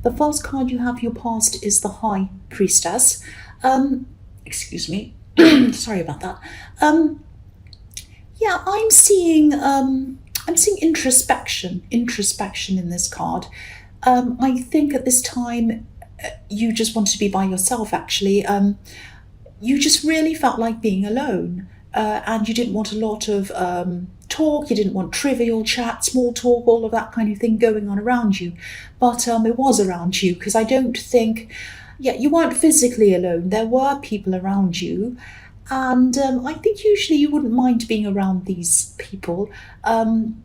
The first card you have for your past is the High Priestess. Excuse me. Sorry about that. Yeah, I'm seeing introspection in this card. I think at this time you just wanted to be by yourself, actually. You just really felt like being alone, and you didn't want a lot of talk. You didn't want trivial chat, small talk, all of that kind of thing going on around you. But it was around you, because I don't think, you weren't physically alone. There were people around you. And I think usually you wouldn't mind being around these people. I'm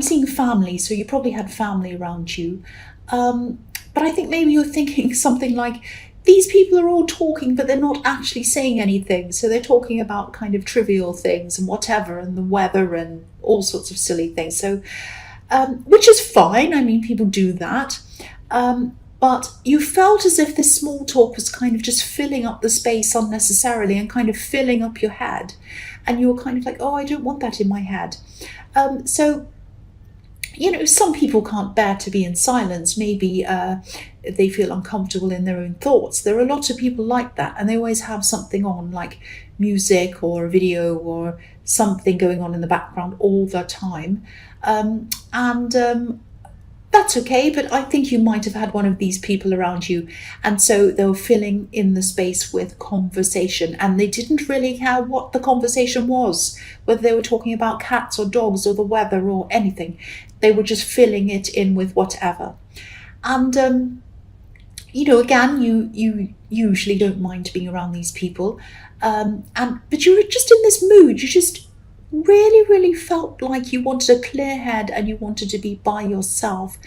seeing family, so you probably had family around you. But I think maybe you're thinking something like, these people are all talking, but they're not actually saying anything. So they're talking about kind of trivial things and whatever, and the weather and all sorts of silly things. So, which is fine. I mean, people do that. But you felt as if this small talk was kind of just filling up the space unnecessarily and kind of filling up your head. And you were kind of like, oh, I don't want that in my head. So, some people can't bear to be in silence. Maybe they feel uncomfortable in their own thoughts. There are a lot of people like that, and they always have something on, like music or a video or something going on in the background all the time. That's okay, but I think you might have had one of these people around you, and so they were filling in the space with conversation, and they didn't really care what the conversation was, whether they were talking about cats or dogs or the weather or anything. They were just filling it in with whatever. And again, you usually don't mind being around these people, but you were just in this mood. You just really felt like you wanted a clear head and you wanted to be by yourself.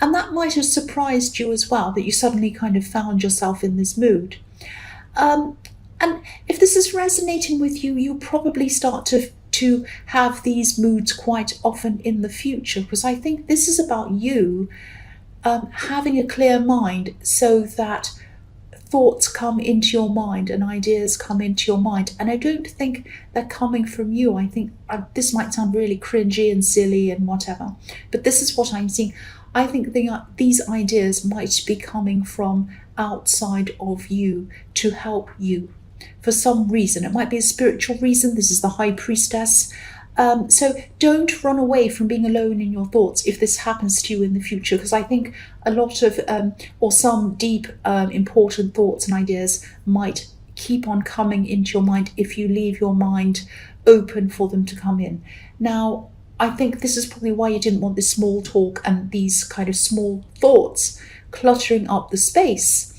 And that might have surprised you as well, that you suddenly kind of found yourself in this mood. And if this is resonating with you, you'll probably start to have these moods quite often in the future, because I think this is about you having a clear mind, so that thoughts come into your mind and ideas come into your mind. And I don't think they're coming from you. I think this might sound really cringy and silly and whatever, but this is what I'm seeing. I think these ideas might be coming from outside of you to help you for some reason. It might be a spiritual reason. This is the High Priestess. So don't run away from being alone in your thoughts if this happens to you in the future, because I think a lot of, or some deep, important thoughts and ideas might keep on coming into your mind if you leave your mind open for them to come in. Now, I think this is probably why you didn't want this small talk and these kind of small thoughts cluttering up the space,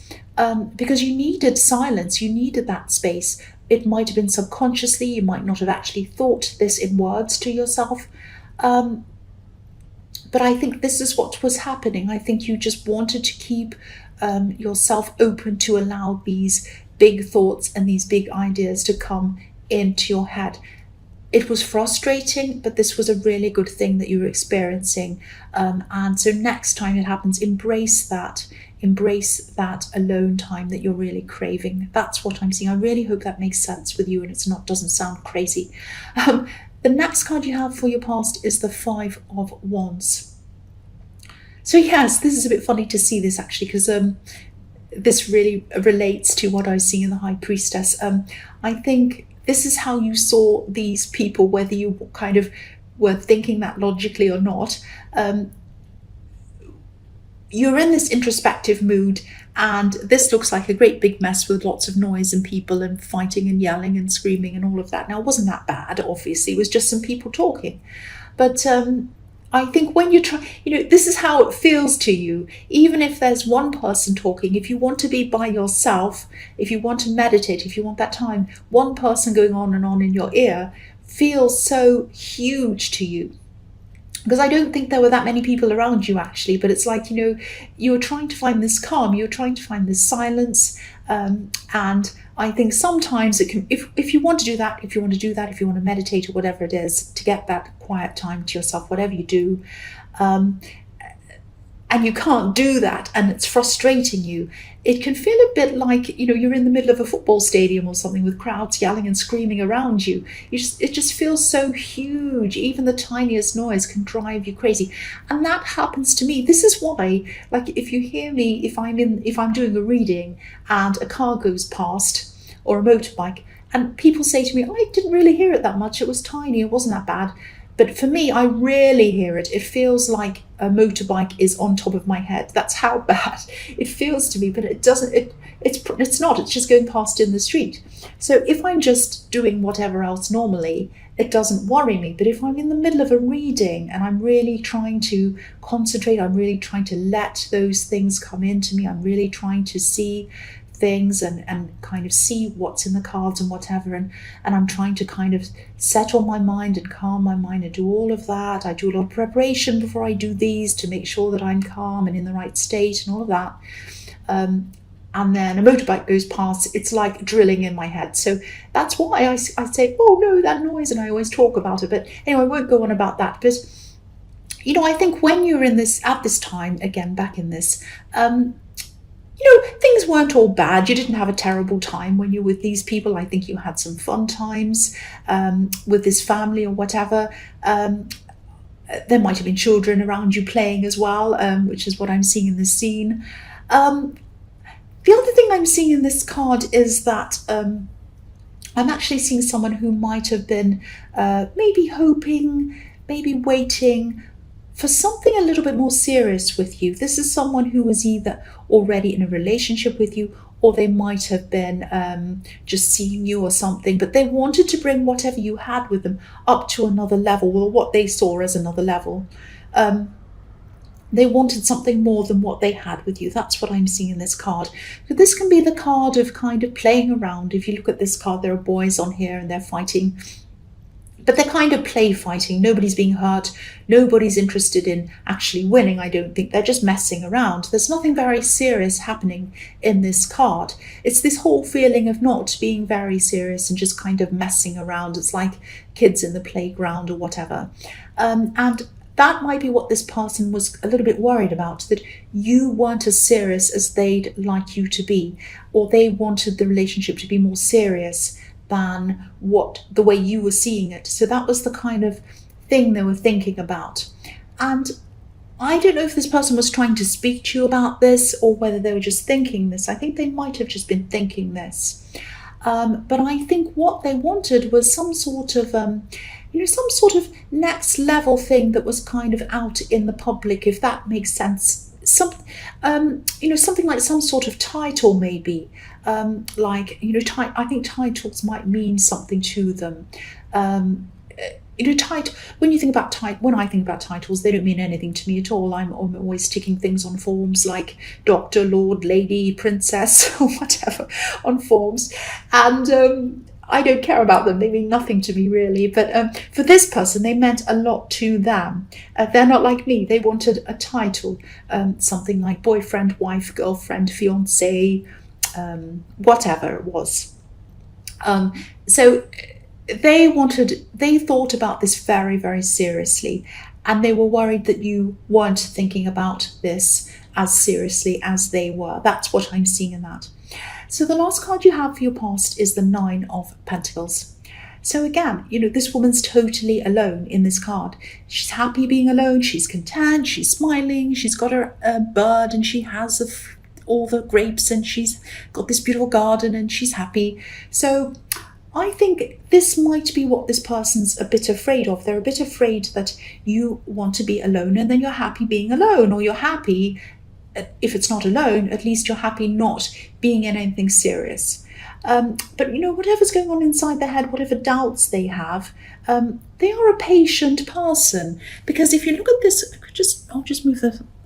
because you needed silence, you needed that space. It might have been subconsciously, you might not have actually thought this in words to yourself. But I think this is what was happening. I think you just wanted to keep yourself open to allow these big thoughts and these big ideas to come into your head. It was frustrating, but this was a really good thing that you were experiencing. And so next time it happens, embrace that alone time that you're really craving. That's what I'm seeing. I really hope that makes sense with you and doesn't sound crazy. The next card you have for your past is the Five of Wands. So yes, this is a bit funny to see this actually, because this really relates to what I was seeing in the High Priestess. I think this is how you saw these people, whether you kind of were thinking that logically or not. You're in this introspective mood, and this looks like a great big mess with lots of noise and people and fighting and yelling and screaming and all of that. Now, it wasn't that bad, obviously. It was just some people talking. But I think when you try, this is how it feels to you. Even if there's one person talking, if you want to be by yourself, if you want to meditate, if you want that time, one person going on and on in your ear feels so huge to you. Because I don't think there were that many people around you actually, but it's like, you were trying to find this calm, you were trying to find this silence. And I think sometimes it can, if you want to do that, if you want to meditate or whatever it is, to get that quiet time to yourself, whatever you do, and you can't do that, and it's frustrating you, it can feel a bit like, you're in the middle of a football stadium or something with crowds yelling and screaming around you. It just feels so huge. Even the tiniest noise can drive you crazy. And that happens to me. This is why, like, if you hear me, if I'm doing a reading and a car goes past or a motorbike, and people say to me, I didn't really hear it that much. It was tiny. It wasn't that bad. But for me, I rarely hear it. It feels like a motorbike is on top of my head. That's how bad it feels to me. But it doesn't. It's not. It's just going past in the street. So if I'm just doing whatever else normally, it doesn't worry me. But if I'm in the middle of a reading and I'm really trying to concentrate, I'm really trying to let those things come into me, I'm really trying to see things and kind of see what's in the cards and whatever, and I'm trying to kind of settle my mind and calm my mind and do all of that. I do a lot of preparation before I do these to make sure that I'm calm and in the right state and all of that. And then a motorbike goes past, it's like drilling in my head. So that's why I say, oh no, that noise, and I always talk about it. But anyway, I won't go on about that. But I think when you're in this, at this time, again, back in this, things weren't all bad. You didn't have a terrible time when you're with these people. I think you had some fun times with this family or whatever. There might have been children around you playing as well, which is what I'm seeing in this scene. The other thing I'm seeing in this card is that I'm actually seeing someone who might have been maybe hoping, maybe waiting for something a little bit more serious with you. This is someone who was either already in a relationship with you, or they might have been just seeing you or something, but they wanted to bring whatever you had with them up to another level, or what they saw as another level. They wanted something more than what they had with you. That's what I'm seeing in this card. So this can be the card of kind of playing around. If you look at this card, there are boys on here and they're fighting. But they're kind of play fighting. Nobody's being hurt. Nobody's interested in actually winning, I don't think. They're just messing around. There's nothing very serious happening in this card. It's this whole feeling of not being very serious and just kind of messing around. It's like kids in the playground or whatever. And that might be what this person was a little bit worried about, that you weren't as serious as they'd like you to be, or they wanted the relationship to be more serious than the way you were seeing it. So that was the kind of thing they were thinking about. And I don't know if this person was trying to speak to you about this or whether they were just thinking this. I think they might have just been thinking this. But I think what they wanted was some sort of next level thing that was kind of out in the public, if that makes sense. Something like some sort of title, maybe. I think titles might mean something to them. When I think about titles, they don't mean anything to me at all. I'm always ticking things on forms like doctor, lord, lady, princess, or whatever on forms, and I don't care about them. They mean nothing to me, really. But for this person, they meant a lot to them. They're not like me. They wanted a title, something like boyfriend, wife, girlfriend, fiancé, whatever it was. So they thought about this very, very seriously, and they were worried that you weren't thinking about this as seriously as they were. That's what I'm seeing in that. So the last card you have for your past is the Nine of Pentacles. So again, this woman's totally alone in this card. She's happy being alone. She's content. She's smiling. She's got her bird, and she has all the grapes, and she's got this beautiful garden, and she's happy. So I think this might be what this person's a bit afraid of. They're a bit afraid that you want to be alone, and then you're happy being alone, or you're happy, if it's not alone, at least you're happy not being in anything serious. But whatever's going on inside their head, whatever doubts they have, they are a patient person. Because if you look at this, I'll just move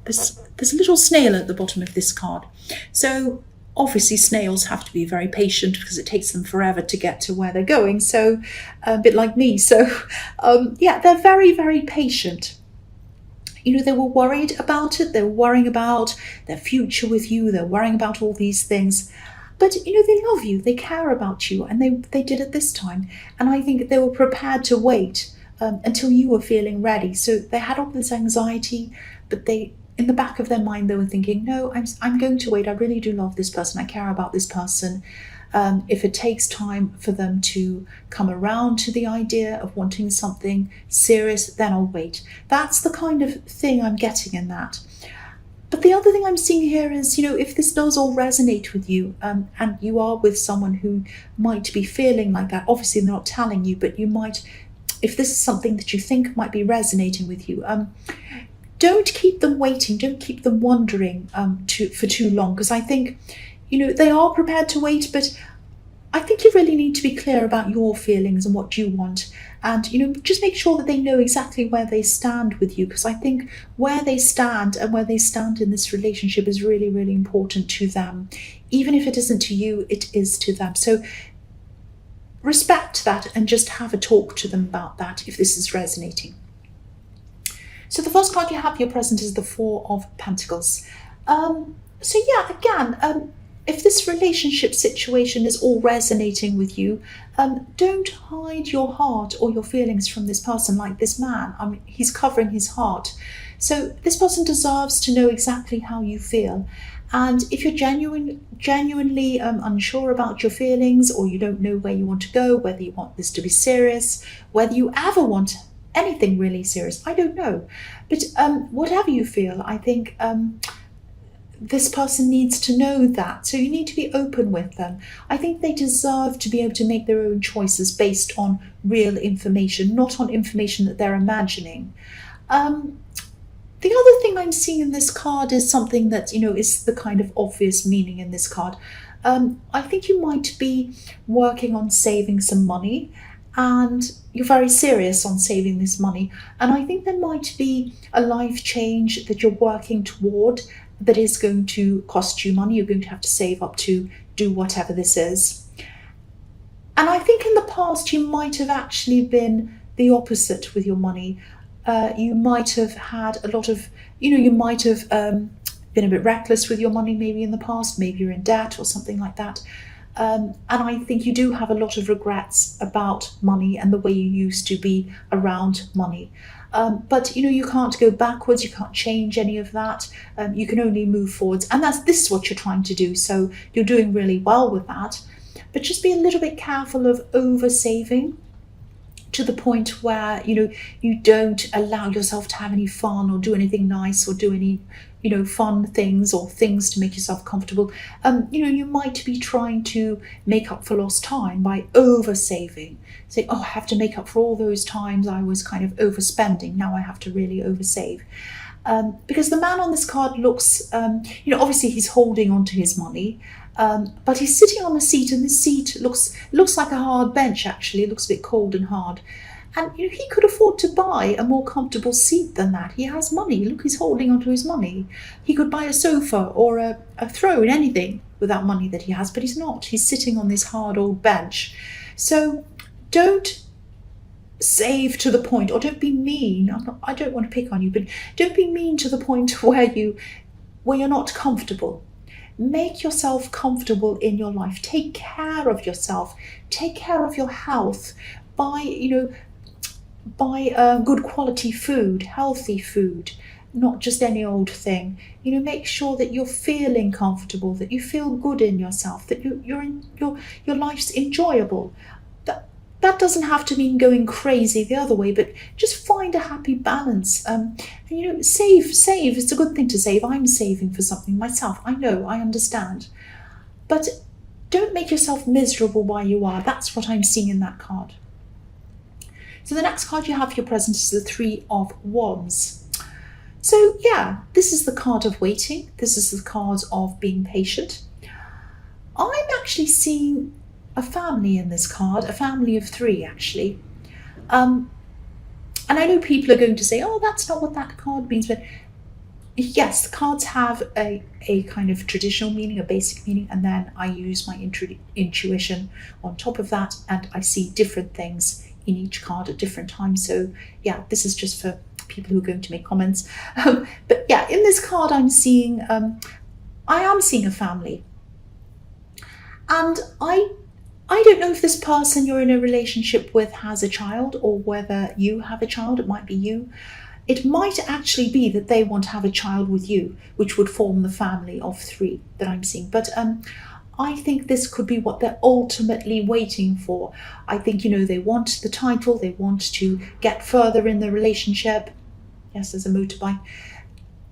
there's a little snail at the bottom of this card. So obviously snails have to be very patient because it takes them forever to get to where they're going. So a bit like me. So they're very, very patient. They were worried about it. They were worrying about their future with you. They're worrying about all these things. But, they love you. They care about you. And they did it this time. And I think they were prepared to wait until you were feeling ready. So they had all this anxiety, but in the back of their mind, they were thinking, no, I'm going to wait. I really do love this person. I care about this person. If it takes time for them to come around to the idea of wanting something serious, then I'll wait. That's the kind of thing I'm getting in that. But the other thing I'm seeing here is, if this does all resonate with you, and you are with someone who might be feeling like that, obviously they're not telling you, but you might, if this is something that you think might be resonating with you, don't keep them waiting, don't keep them wondering for too long, because I think, they are prepared to wait, but I think you really need to be clear about your feelings and what you want, and just make sure that they know exactly where they stand with you, because I think where they stand and where they stand in this relationship is really, really important to them. Even if it isn't to you, it is to them. So respect that and just have a talk to them about that if this is resonating. So the first card you have here present is the Four of Pentacles. So yeah, again, if this relationship situation is all resonating with you, don't hide your heart or your feelings from this person like this man. I mean, he's covering his heart. So this person deserves to know exactly how you feel. And if you're genuinely unsure about your feelings, or you don't know where you want to go, whether you want this to be serious, whether you ever want anything really serious, I don't know. But whatever you feel, I think this person needs to know that. So you need to be open with them. I think they deserve to be able to make their own choices based on real information, not on information that they're imagining. The other thing I'm seeing in this card is something that, is the kind of obvious meaning in this card. I think you might be working on saving some money, and you're very serious on saving this money. And I think there might be a life change that you're working toward that is going to cost you money. You're going to have to save up to do whatever this is. And I think in the past you might have actually been the opposite with your money. You might have had a lot of, you might have been a bit reckless with your money maybe in the past. Maybe you're in debt or something like that. And I think you do have a lot of regrets about money and the way you used to be around money. But you can't go backwards, you can't change any of that. You can only move forwards, and this is what you're trying to do. So you're doing really well with that. But just be a little bit careful of over saving to the point where you don't allow yourself to have any fun or do anything nice or do any fun things or things to make yourself comfortable. You might be trying to make up for lost time by over saving. Say, oh, I have to make up for all those times I was kind of overspending. Now I have to really over save. Because the man on this card looks, obviously he's holding on to his money, but he's sitting on a seat, and this seat looks like a hard bench. Actually, it looks a bit cold and hard. And he could afford to buy a more comfortable seat than that. He has money. Look, he's holding onto his money. He could buy a sofa or a throne, anything with that money that he has, but he's not. He's sitting on this hard old bench. So don't save to the point, or don't be mean. I don't want to pick on you, but don't be mean to the point where you're not comfortable. Make yourself comfortable in your life. Take care of yourself. Take care of your health. Buy good quality food, healthy food, not just any old thing. Make sure that you're feeling comfortable, that you feel good in yourself, that your life's enjoyable. That doesn't have to mean going crazy the other way, but just find a happy balance. And save. It's a good thing to save. I'm saving for something myself. I know, I understand. But don't make yourself miserable while you are. That's what I'm seeing in that card. So the next card you have for your present is the Three of Wands. So yeah, this is the card of waiting. This is the card of being patient. I'm actually seeing a family in this card, a family of three actually. And I know people are going to say, oh, that's not what that card means, but yes, the cards have a kind of traditional meaning, a basic meaning, and then I use my intuition on top of that, and I see different things in each card at different times. So yeah, this is just for people who are going to make comments. But yeah, in this card I'm seeing, I am seeing a family. And I I don't know if this person you're in a relationship with has a child, or whether you have a child. It might be you. It might actually be that they want to have a child with you, which would form the family of 3 that I'm seeing. But I think this could be what they're ultimately waiting for. I think, they want the title, they want to get further in the relationship. Yes, there's a motorbike.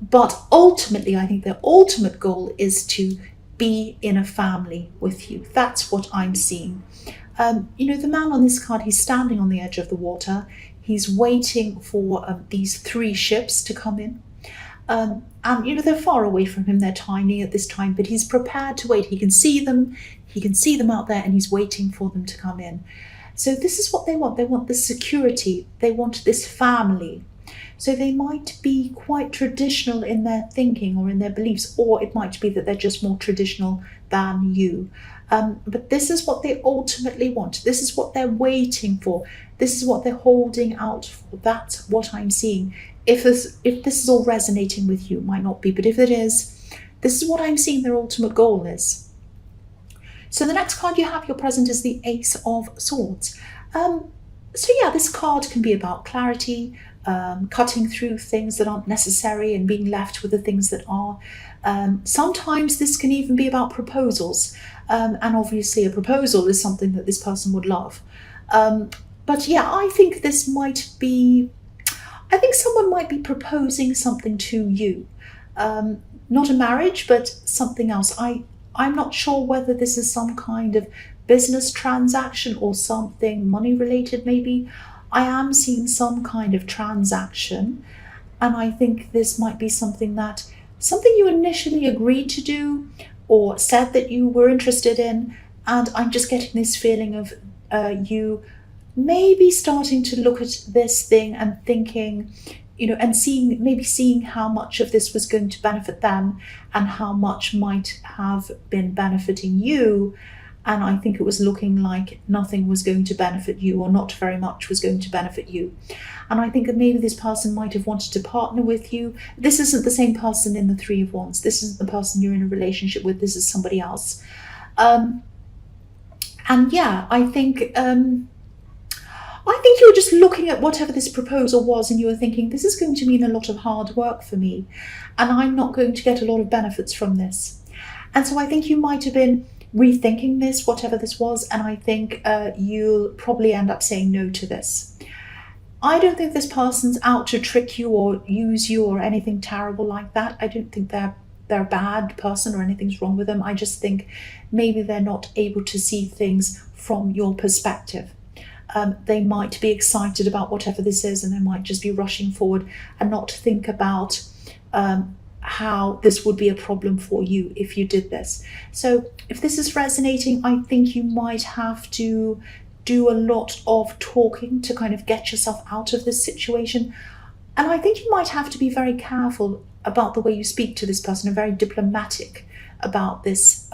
But ultimately, I think their ultimate goal is to be in a family with you. That's what I'm seeing. The man on this card, he's standing on the edge of the water. He's waiting for these 3 ships to come in. And they're far away from him. They're tiny at this time, but he's prepared to wait. He can see them. He can see them out there, and he's waiting for them to come in. So this is what they want. They want this security. They want this family. So they might be quite traditional in their thinking or in their beliefs, or it might be that they're just more traditional than you. But this is what they ultimately want. This is what they're waiting for. This is what they're holding out for. That's what I'm seeing. If this is all resonating with you, it might not be, but if it is, this is what I'm seeing their ultimate goal is. So the next card you have, your present, is the Ace of Swords. This card can be about clarity, cutting through things that aren't necessary and being left with the things that are. Sometimes this can even be about proposals. And obviously a proposal is something that this person would love. I think this might be, I think someone might be proposing something to you. Not a marriage, but something else. I'm not sure whether this is some kind of business transaction or something money related maybe. I am seeing some kind of transaction, and I think this might be something you initially agreed to do or said that you were interested in, and I'm just getting this feeling of you maybe starting to look at this thing and thinking, and seeing how much of this was going to benefit them and how much might have been benefiting you. And I think it was looking like nothing was going to benefit you, or not very much was going to benefit you. And I think that maybe this person might have wanted to partner with you. This isn't the same person in the 3 of Wands. This isn't the person you're in a relationship with. This is somebody else. I think you were just looking at whatever this proposal was, and you were thinking, this is going to mean a lot of hard work for me, and I'm not going to get a lot of benefits from this. And so I think you might have been rethinking this, whatever this was, and I think you'll probably end up saying no to this. I don't think this person's out to trick you or use you or anything terrible like that. I don't think they're a bad person or anything's wrong with them. I just think maybe they're not able to see things from your perspective. They might be excited about whatever this is, and they might just be rushing forward and not think about how this would be a problem for you if you did this. So if this is resonating, I think you might have to do a lot of talking to kind of get yourself out of this situation. And I think you might have to be very careful about the way you speak to this person, and very diplomatic about this,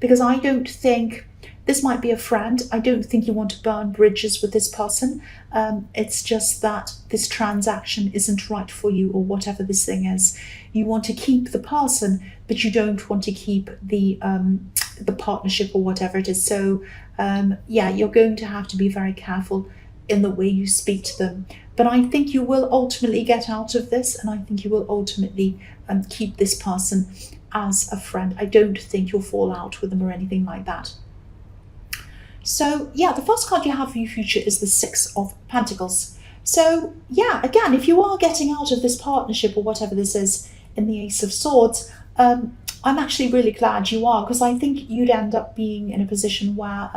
because I don't think this might be a friend. I don't think you want to burn bridges with this person. It's just that this transaction isn't right for you, or whatever this thing is. You want to keep the person, but you don't want to keep the partnership or whatever it is. So you're going to have to be very careful in the way you speak to them. But I think you will ultimately get out of this, and I think you will ultimately keep this person as a friend. I don't think you'll fall out with them or anything like that. So the first card you have for your future is the 6 of Pentacles. So again, if you are getting out of this partnership or whatever this is in the Ace of Swords, I'm actually really glad you are, because I think you'd end up being in a position where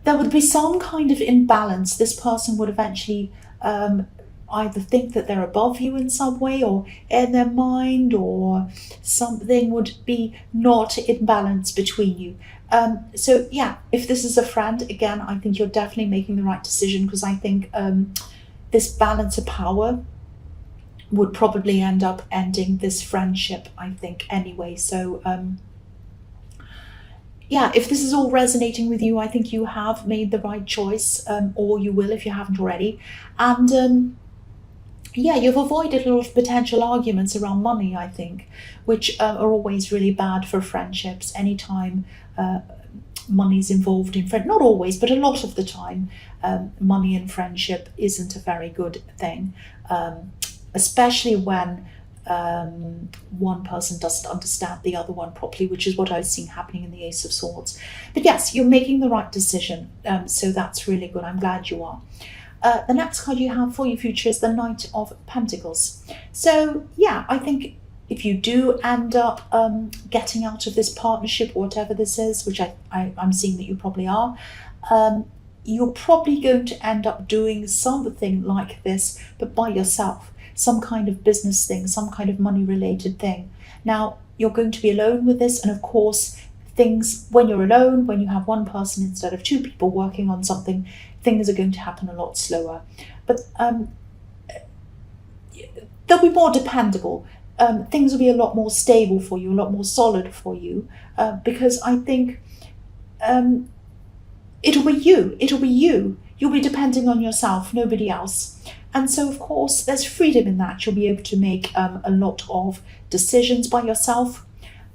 there would be some kind of imbalance. This person would eventually either think that they're above you in some way, or in their mind, or something would be not in balance between you. If this is a friend, again, I think you're definitely making the right decision, because I think this balance of power would probably end up ending this friendship, I think, anyway. So if this is all resonating with you, I think you have made the right choice, or you will if you haven't already. And you've avoided a lot of potential arguments around money, I think, which are always really bad for friendships. Anytime money's involved in friend. Not always, but a lot of the time, money in friendship isn't a very good thing, especially when one person doesn't understand the other one properly, which is what I've seen happening in the Ace of Swords. But yes, you're making the right decision, so that's really good. I'm glad you are. The next card you have for your future is the Knight of Pentacles. So yeah, I think if you do end up getting out of this partnership, whatever this is, which I'm seeing that you probably are, you're probably going to end up doing something like this, but by yourself. Some kind of business thing, some kind of money related thing. Now, you're going to be alone with this, and of course, things, when you're alone, when you have one person instead of two people working on something, things are going to happen a lot slower. But they'll be more dependable. Things will be a lot more stable for you, a lot more solid for you, because I think it'll be you. You'll be depending on yourself, nobody else. And so, of course, there's freedom in that. You'll be able to make a lot of decisions by yourself.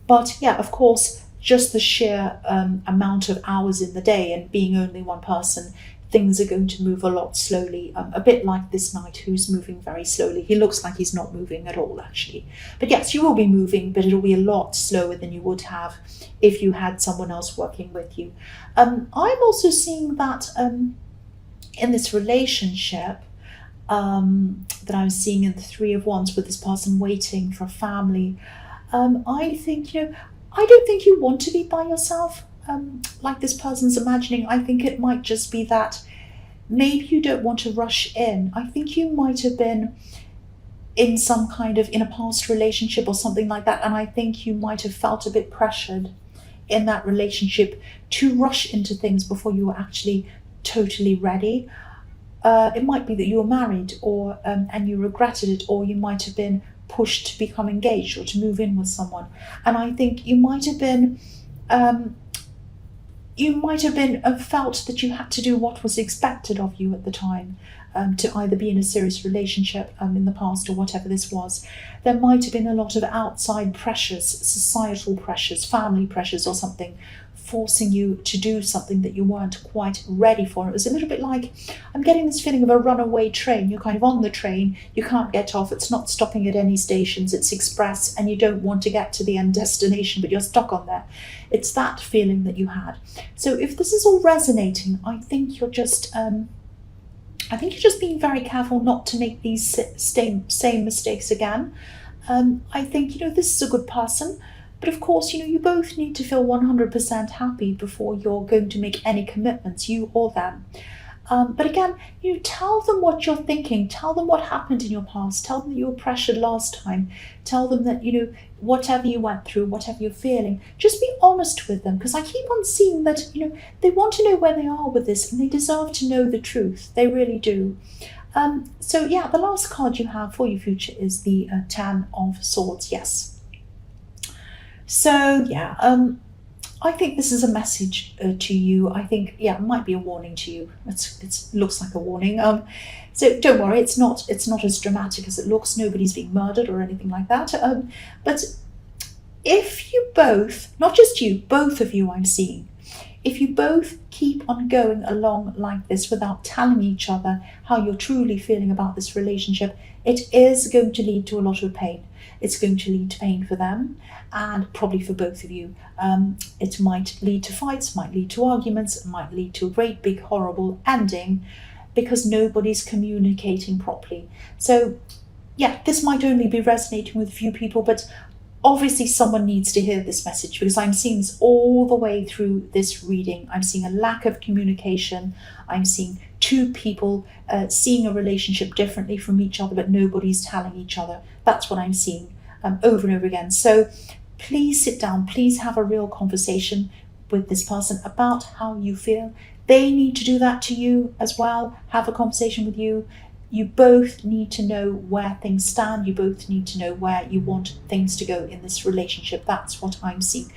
But yeah, of course, just the sheer amount of hours in the day and being only one person, things are going to move a lot slowly, a bit like this knight who's moving very slowly. He looks like he's not moving at all, actually. But yes, you will be moving, but it'll be a lot slower than you would have if you had someone else working with you. I'm also seeing that in this relationship, that I'm seeing in the Three of Wands with this person waiting for a family, I think, I don't think you want to be by yourself, like this person's imagining. I think it might just be that maybe you don't want to rush in. I think you might have been in in a past relationship or something like that, and I think you might have felt a bit pressured in that relationship to rush into things before you were actually totally ready. It might be that you were married, or and you regretted it, or you might have been pushed to become engaged or to move in with someone. And I think you might have been felt that you had to do what was expected of you at the time, to either be in a serious relationship in the past or whatever this was. There might have been a lot of outside pressures, societal pressures, family pressures or something, forcing you to do something that you weren't quite ready for. It was a little bit like, I'm getting this feeling of a runaway train. You're kind of on the train, you can't get off, it's not stopping at any stations, it's express, and you don't want to get to the end destination, but you're stuck on there. It's that feeling that you had. So if this is all resonating, I think you're just being very careful not to make these same mistakes again. I think, this is a good person. But of course, you both need to feel 100% happy before you're going to make any commitments, you or them. But again, tell them what you're thinking. Tell them what happened in your past. Tell them that you were pressured last time. Tell them that, whatever you went through, whatever you're feeling, just be honest with them. Because I keep on seeing that, they want to know where they are with this, and they deserve to know the truth. They really do. So yeah, the last card you have for your future is the Ten of Swords. Yes. So yeah, I think this is a message to you. I think, yeah, it might be a warning to you. It looks like a warning. So don't worry, it's not as dramatic as it looks. Nobody's being murdered or anything like that. But if you both, not just you, both of you I'm seeing, if you both keep on going along like this without telling each other how you're truly feeling about this relationship, it is going to lead to a lot of pain. It's going to lead to pain for them, and probably for both of you. It might lead to fights, might lead to arguments, it might lead to a great big horrible ending because nobody's communicating properly. So yeah, this might only be resonating with a few people, but obviously someone needs to hear this message, because I'm seeing this all the way through this reading. I'm seeing a lack of communication. I'm seeing two people seeing a relationship differently from each other, but nobody's telling each other. That's what I'm seeing over and over again. So please sit down, please have a real conversation with this person about how you feel. They need to do that to you as well, have a conversation with you. You both need to know where things stand. You both need to know where you want things to go in this relationship. That's what I'm seeing.